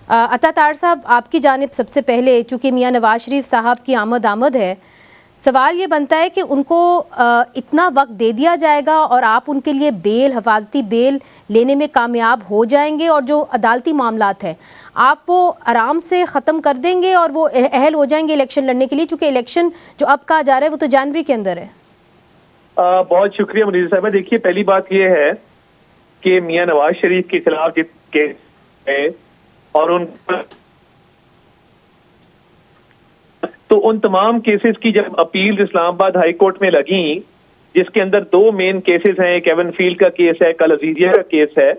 عطا طاہر صاحب، آپ کی جانب سب سے پہلے، چونکہ میاں نواز شریف صاحب کی آمد ہے، سوال یہ بنتا ہے کہ ان کو اتنا وقت دے دیا جائے گا اور آپ ان کے لیے بیل، حفاظتی بیل لینے میں کامیاب ہو جائیں گے، اور جو عدالتی معاملات ہیں آپ وہ آرام سے ختم کر دیں گے اور وہ اہل ہو جائیں گے الیکشن لڑنے کے لیے، چونکہ الیکشن جو اب کہا جا رہا ہے وہ تو جنوری کے اندر ہے؟ بہت شکریہ منیزہ صاحبہ. دیکھیے، پہلی بات یہ ہے کہ میاں نواز شریف کے خلاف جس کیس ہے اور ان تمام کیسز کی جب اپیل اسلام آباد ہائی کورٹ میں لگیں، جس کے اندر 2 مین کیسز ہیں، ایک ایون فیلڈ کا کیس ہے، کل عزیزیہ کا کیس ہے.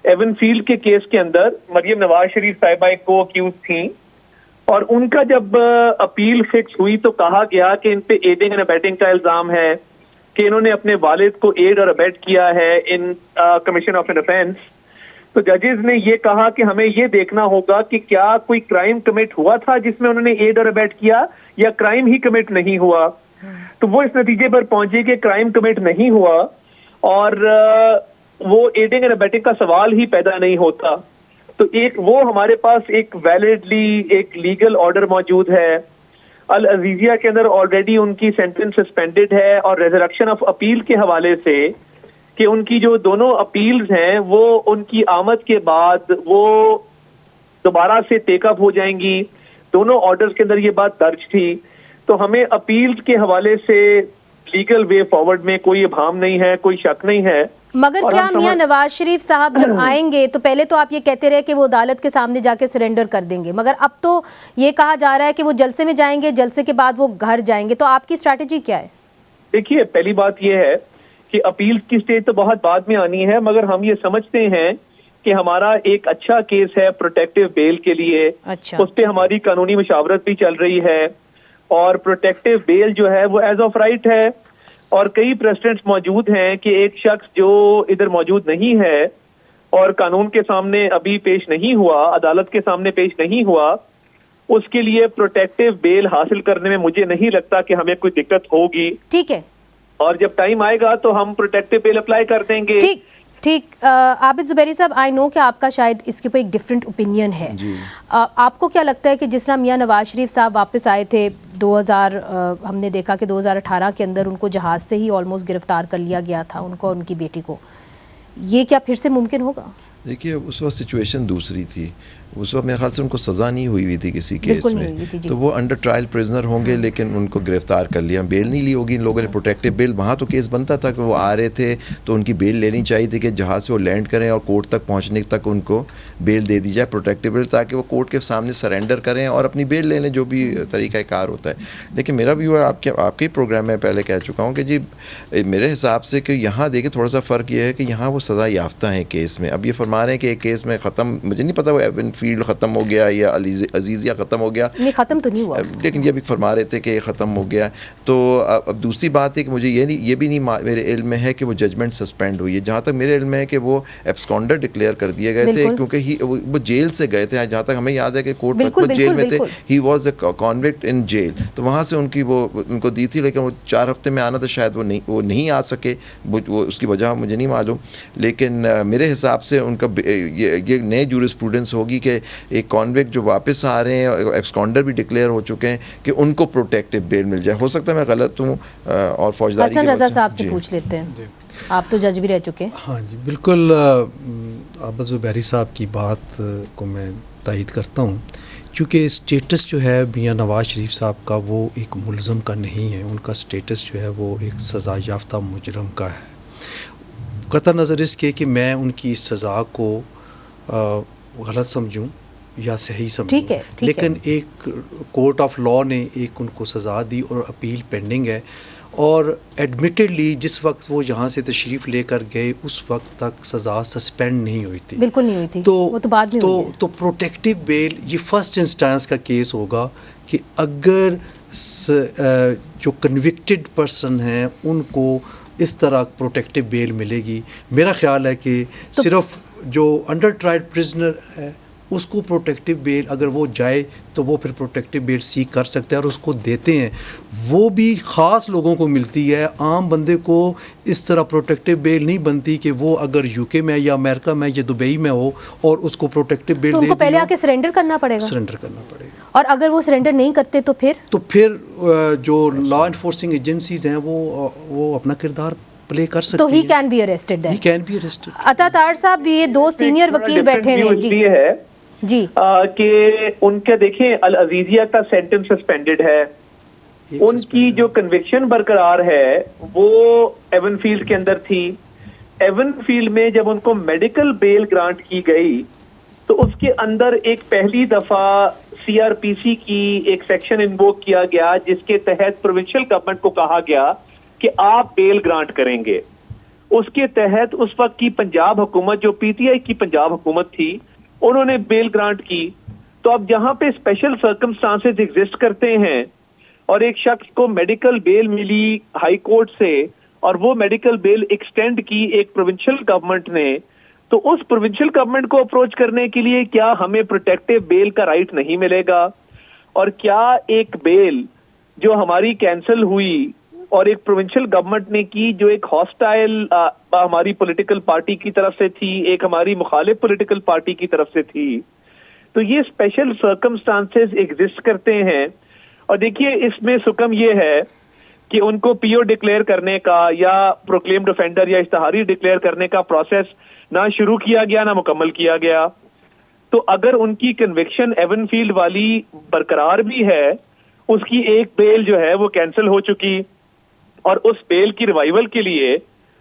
ایون فیلڈ کے کیس کے اندر مریم نواز شریف صاحبہ ایک کو اکیوز تھیں، اور ان کا جب اپیل فکس ہوئی تو کہا گیا کہ ان پہ ایڈنگ اینڈ ابیٹنگ کا الزام ہے، کہ انہوں نے اپنے والد کو ایڈ اور ابیٹ کیا ہے ان کمیشن آف این افینس. تو ججز نے یہ کہا کہ ہمیں یہ دیکھنا ہوگا کہ کیا کوئی کرائم کمٹ ہوا تھا جس میں انہوں نے ایڈ اور ابیٹ کیا، یا کرائم ہی کمٹ نہیں ہوا. تو وہ اس نتیجے پر پہنچے کہ کرائم کمٹ نہیں ہوا، اور وہ ایڈنگ اینڈ ابیٹنگ کا سوال ہی پیدا نہیں ہوتا. تو ایک وہ ہمارے پاس ایک ویلڈلی ایک لیگل آرڈر موجود ہے. العزیزیہ کے اندر آلریڈی ان کی سینٹنس سسپینڈڈ ہے، اور ریزریکشن آف اپیل کے حوالے سے کہ ان کی جو دونوں اپیلز ہیں وہ ان کی آمد کے بعد وہ دوبارہ سے ٹیک اپ ہو جائیں گی. دونوں آرڈرز کے اندر یہ بات درج تھی. تو ہمیں اپیلز کے حوالے سے لیگل وے فارورڈ میں کوئی ابہام نہیں ہے، کوئی شک نہیں ہے. مگر کیا میاں نواز شریف صاحب جب آئیں گے تو پہلے تو آپ یہ کہتے رہے کہ وہ عدالت کے سامنے جا کے سرنڈر کر دیں گے، مگر اب تو یہ کہا جا رہا ہے کہ وہ جلسے میں جائیں گے، جلسے کے بعد وہ گھر جائیں گے. تو آپ کی اسٹریٹجی کیا ہے؟ دیکھیے، پہلی بات یہ ہے کہ اپیلز کی سٹیج تو بہت بعد میں آنی ہے، مگر ہم یہ سمجھتے ہیں کہ ہمارا ایک اچھا کیس ہے پروٹیکٹیو بیل کے لیے. اس پہ ہماری قانونی مشاورت بھی چل رہی ہے، اور پروٹیکٹیو بیل جو ہے وہ ایز آف رائٹ ہے. اور کئی پریسیڈنٹس موجود ہیں کہ ایک شخص جو ادھر موجود نہیں ہے اور قانون کے سامنے ابھی پیش نہیں ہوا، عدالت کے سامنے پیش نہیں ہوا، اس کے لیے پروٹیکٹیو بیل حاصل کرنے میں مجھے نہیں لگتا کہ ہمیں کوئی دقت ہوگی. ٹھیک ہے، اور جب ٹائم آئے گا تو ہم پروٹیکٹیو بیل اپلائی کر دیں گے. ٹھیک. عابد زبیری صاحب، آئی نو کہ آپ کا شاید اس کے اوپر ایک ڈفرینٹ اوپینین ہے. آپ کو کیا لگتا ہے کہ جس طرح میاں نواز شریف صاحب واپس آئے تھے ہم نے دیکھا کہ 2018 کے اندر ان کو جہاز سے ہی آلموسٹ گرفتار کر لیا گیا تھا، ان کو اور ان کی بیٹی کو، یہ کیا پھر سے ممکن ہوگا؟ دیکھیے، اس وقت سچویشن دوسری تھی. اس وقت میرے خیال سے ان کو سزا نہیں ہوئی تھی کسی کیس میں، تو وہ انڈر ٹرائل پریزنر ہوں گے، لیکن ان کو گرفتار کر لیا، بیل نہیں لی ہوگی ان لوگوں نے. پروٹیکٹیو بیل وہاں تو کیس بنتا تھا کہ وہ آ رہے تھے تو ان کی بیل لینی چاہیے تھی کہ جہاز سے وہ لینڈ کریں اور کورٹ تک پہنچنے تک ان کو بیل دے دی جائے، پروٹیکٹیو بیل، تاکہ وہ کورٹ کے سامنے سرینڈر کریں اور اپنی بیل لے لیں، جو بھی طریقہ کار ہوتا ہے. لیکن میرا ویو ہے، آپ کے پروگرام میں پہلے کہہ چکا ہوں کہ جی میرے حساب سے کہ یہاں دیکھیں تھوڑا سا فرق یہ ہے کہ یہاں وہ سزا یافتہ ہیں کیس میں. اب یہ فرما رہے ہیں کہ ایک کیس میں ختم، مجھے نہیں پتا وہ ایون فیلڈ ختم ہو گیا یا عزیزیہ ختم ہو گیا، نہیں ختم تو نہیں ہوا، لیکن یہ بھی فرما رہے تھے کہ یہ ختم ہو گیا. تو اب دوسری بات ہے کہ مجھے یہ بھی نہیں میرے علم میں ہے کہ وہ ججمنٹ سسپینڈ ہوئی ہے. جہاں تک میرے علم میں ہے کہ وہ ایبسکانڈر ڈکلیئر کر دیے گئے تھے، کیونکہ وہ جیل سے گئے تھے. جہاں تک ہمیں یاد ہے کہ کورٹ میں جیل میں تھے، he was a کانوکٹ in jail, تو وہاں سے ان کو دی تھی، لیکن وہ 4 ہفتے میں آنا تھا، شاید وہ نہیں آ سکے. وہ اس کی وجہ مجھے نہیں معلوم، لیکن میرے حساب سے ان کا یہ نئے جورسپروڈنس ہوگی کہ ایک کانوکٹ جو واپس آ رہے ہیں، ایبسکانڈر بھی ڈکلیئر ہو چکے ہیں، کہ ان کو پروٹیکٹیو بیل مل جائے. ہو سکتا ہے میں غلط ہوں، اور فوجداری حسن رضا صاحب سے پوچھ لیتے ہیں، آپ تو جج بھی رہ چکے ہیں. ہاں جی، بالکل عابد زبیری صاحب کی بات کو میں تائید کرتا ہوں، کیونکہ اسٹیٹس جو ہے میاں نواز شریف صاحب کا وہ ایک ملزم کا نہیں ہے. ان کا اسٹیٹس جو ہے وہ ایک سزا یافتہ مجرم کا ہے. قطع نظر اس کے کہ میں ان کی سزا کو غلط سمجھوں یا صحیح سمجھوں، لیکن ایک کورٹ آف لاء نے ایک ان کو سزا دی اور اپیل پینڈنگ ہے. اور ایڈمیٹڈلی جس وقت وہ یہاں سے تشریف لے کر گئے اس وقت تک سزا سسپینڈ نہیں ہوئی تھی، بالکل نہیں ہوئی تھی. وہ تو بعد میں ہوئی ہے. تو پروٹیکٹیو بیل یہ فرسٹ انسٹانس کا کیس ہوگا کہ اگر جو کنوکٹڈ پرسن ہیں ان کو اس طرح پروٹیکٹیو بیل ملے گی. میرا خیال ہے کہ صرف جو انڈر ٹرائل پرزنر ہے اس کو پروٹیکٹیو بیل اگر وہ جائے تو وہ پھر پروٹیکٹیو بیل سیک کر سکتے ہیں اور اس کو دیتے ہیں. وہ بھی خاص لوگوں کو ملتی ہے, عام بندے کو اس طرح پروٹیکٹیو بیل نہیں بنتی کہ وہ اگر یو کے میں یا امریکہ میں یا دبئی میں ہو اور اس کو پروٹیکٹیو بیل تو دے ان کو پہلے آ کے سرنڈر کرنا پڑے گا. سرنڈر کرنا پڑے گا. اور اگر وہ سرنڈر نہیں کرتے تو پھر جو لا انفورسنگ ایجنسیز ہیں وہ اپنا کردار پلے کر سکتی تو ہیں. He can be arrested. He can be arrested. Ata Tahir صاحب, یہ دو سینئر وکیل بیٹھے ہیں جی ہے جی کہ ان کے دیکھیں العزیزیہ کا سینٹنس سسپینڈڈ ہے, ان کی جو کنوکشن برقرار ہے وہ ایون فیلڈ کے اندر تھی. ایون فیلڈ میں جب ان کو میڈیکل بیل گرانٹ کی گئی تو اس کے اندر ایک پہلی دفعہ سی آر پی سی کی ایک سیکشن انووک کیا گیا جس کے تحت پروونشل گورنمنٹ کو کہا گیا کہ آپ بیل گرانٹ کریں گے. اس کے تحت اس وقت کی پنجاب حکومت, جو پی ٹی آئی کی پنجاب حکومت تھی, انہوں نے بیل گرانٹ کی. تو اب جہاں پہ اسپیشل سرکمسٹانسز ایگزسٹ کرتے ہیں اور ایک شخص کو میڈیکل بیل ملی ہائی کورٹ سے اور وہ میڈیکل بیل ایکسٹینڈ کی ایک پروونشل گورنمنٹ نے, تو اس پروونشل گورنمنٹ کو اپروچ کرنے کے لیے کیا ہمیں پروٹیکٹیو بیل کا رائٹ نہیں ملے گا؟ اور کیا ایک بیل جو ہماری کینسل ہوئی اور ایک پروونشل گورنمنٹ نے کی جو ایک ہاسٹائل ہماری پولیٹیکل پارٹی کی طرف سے تھی, ایک ہماری مخالف پولیٹیکل پارٹی کی طرف سے تھی, تو یہ اسپیشل سرکمسٹانسز ایگزسٹ کرتے ہیں. اور دیکھیے اس میں سکم یہ ہے کہ ان کو پی او ڈکلیئر کرنے کا یا پروکلیمڈ افینڈر یا اشتہاری ڈکلیئر کرنے کا پروسیس نہ شروع کیا گیا نہ مکمل کیا گیا. تو اگر ان کی کنوکشن ایون فیلڈ والی برقرار بھی ہے, اس کی ایک بیل جو ہے وہ کینسل ہو چکی, اور اس بیل کی ریوائول کے لیے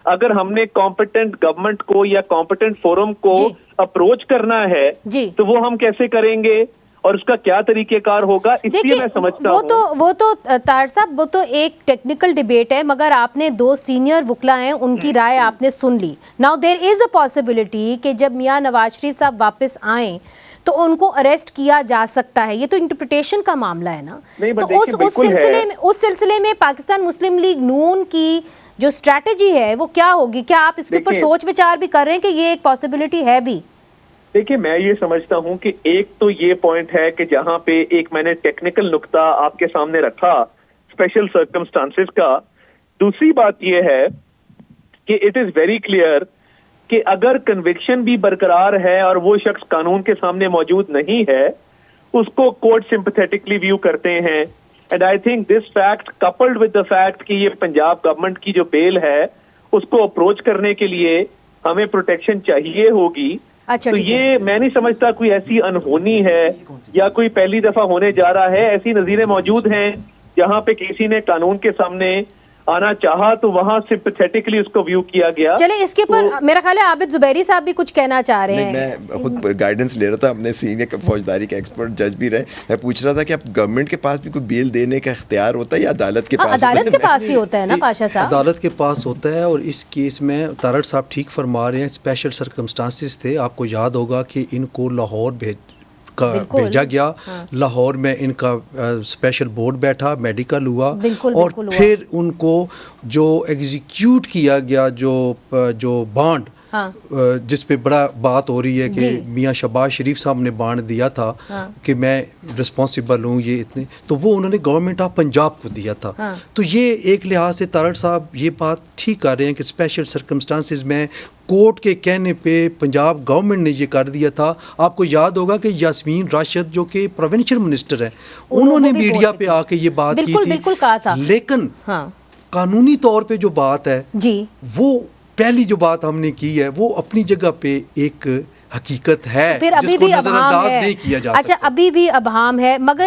اگر ہم نے کمپیٹنٹ گورنمنٹ کو یا کمپیٹنٹ فورم کو اپروچ کرنا ہے تو وہ ہم کیسے کریں گے اور اس کا کیا طریقہ کار ہوگا؟ اس لیے میں سمجھتا ہوں وہ تو طاہر صاحب وہ تو ایک ٹیکنیکل ڈیبیٹ ہے, مگر آپ نے دو سینئر وکلا ہیں, ان کی رائے آپ نے سن لی. Now there is a possibility کہ جب میاں نواز شریف صاحب واپس آئیں تو ان کو اریسٹ کیا جا سکتا ہے. یہ تو انٹرپریٹیشن کا معاملہ ہے نا. تو اس سلسلے میں پاکستان مسلم لیگ نون کی جو اسٹریٹجی ہے وہ کیا ہوگی؟ کیا آپ اس کے اوپر سوچ وچار بھی کر رہے ہیں کہ یہ ایک پاسبلٹی ہے بھی؟ دیکھیے میں یہ سمجھتا ہوں کہ ایک تو یہ پوائنٹ ہے کہ جہاں پہ ایک میں نے ٹیکنیکل نقطہ آپ کے سامنے رکھا اسپیشل سرکمسٹانسز کا. دوسری بات یہ ہے کہ اٹ از ویری کلیئر کہ اگر کنوکشن بھی برقرار ہے اور وہ شخص قانون کے سامنے موجود نہیں ہے, اس کو کورٹ سمپیتھیٹکلی ویو کرتے ہیں. And I think this fact coupled with the fact کہ یہ پنجاب گورنمنٹ کی جو بیل ہے اس کو اپروچ کرنے کے لیے ہمیں پروٹیکشن چاہیے ہوگی. تو یہ میں نہیں سمجھتا کوئی ایسی انہونی ہے یا کوئی پہلی دفعہ ہونے جا رہا ہے. ایسی نظیریں موجود ہیں جہاں پہ کسی نے قانون کے سامنے آنا چاہا تو وہاں سمپیتھیٹکلی اس کو ویو کیا گیا. چلے اس کے اوپر میرا خیال ہے عابد زبیری صاحب بھی کچھ کہنا چاہ رہے ہیں. میں خود گائیڈنس لے رہا تھا, اپنے سینئر فوجداری کے ایکسپرٹ جج بھی رہے, میں پوچھ رہا تھا کہ اب گورنمنٹ کے پاس بھی کوئی بیل دینے کا اختیار ہوتا ہے یا عدالت کے پاس؟ عدالت کے پاس ہی ہوتا ہے نا پاشا صاحب, عدالت کے پاس ہوتا ہے. اور اس کیس میں طارق صاحب ٹھیک فرما رہے ہیں, اسپیشل سرکمسٹانسز تھے. آپ کو یاد ہوگا کہ ان کو لاہور بھیجا گیا, لاہور میں ان کا اسپیشل بورڈ بیٹھا, میڈیکل ہوا, اور پھر ان کو جو ایگزیکیوٹ کیا گیا جو بانڈ جس پہ بڑا بات ہو رہی ہے کہ میاں شہباز شریف صاحب نے بانڈ دیا تھا کہ میں رسپانسبل ہوں یہ اتنے, تو وہ انہوں نے گورنمنٹ آف پنجاب کو دیا تھا. تو یہ ایک لحاظ سے طارق صاحب یہ بات ٹھیک کر رہے ہیں کہ اسپیشل سرکمسٹانسز میں کورٹ کے کہنے پہ پنجاب گورنمنٹ نے یہ کر دیا تھا. آپ کو یاد ہوگا کہ یاسمین راشد جو کہ پروونشل منسٹر ہیں, انہوں نے میڈیا پہ آ کے یہ بات کی تھی. لیکن قانونی طور پہ جو بات ہے وہ پہلی جو بات ہم نے کی ہے وہ اپنی جگہ پہ ایک حقیقت ہے جس کو نظر انداز نہیں کیا جا سکتا. اچھا ابھی بھی ابہام ہے, مگر